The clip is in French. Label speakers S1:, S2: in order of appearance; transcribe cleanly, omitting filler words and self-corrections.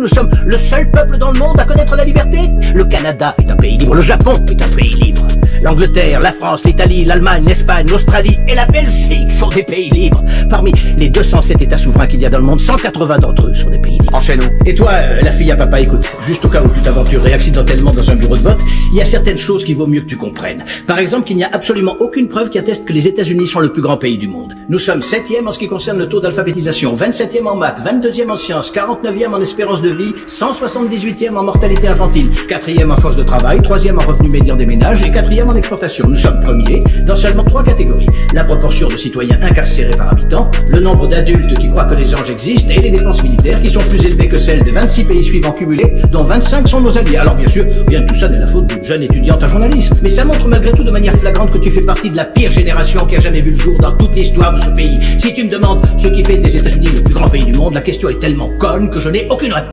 S1: Nous sommes le seul peuple dans le monde à connaître la liberté. Le Canada est un pays libre, le Japon est un pays libre. L'Angleterre, la France, l'Italie, l'Allemagne, l'Espagne, l'Australie et la Belgique sont des pays libres. Parmi les 207 États souverains qu'il y a dans le monde, 180 d'entre eux sont des pays libres.
S2: Enchaînons.
S1: Et toi, la fille à papa, écoute, juste au cas où tu t'aventurerais accidentellement dans un bureau de vote, il y a certaines choses qu'il vaut mieux que tu comprennes. Par exemple, qu'il n'y a absolument aucune preuve qui atteste que les États-Unis sont le plus grand pays du monde. Nous sommes 7e en ce qui concerne le taux d'alphabétisation, 27e en maths, 22e en sciences, 49e en espérance de vie, 178e en mortalité infantile, 4e en force de travail, 3e en revenu médian des ménages et 4e en exportation. Nous sommes premiers dans seulement 3 catégories. La proportion de citoyens incarcérés par habitant, le nombre d'adultes qui croient que les anges existent et les dépenses militaires qui sont plus élevées que celles des 26 pays suivants cumulés, dont 25 sont nos alliés. Alors bien sûr, rien de tout ça n'est la faute d'une jeune étudiante en journalisme. Mais ça montre malgré tout de manière flagrante que tu fais partie de la pire génération qui a jamais vu le jour dans toute l'histoire de ce pays. Si tu me demandes ce qui fait des États-Unis le plus grand pays du monde, la question est tellement conne que je n'ai aucune réponse.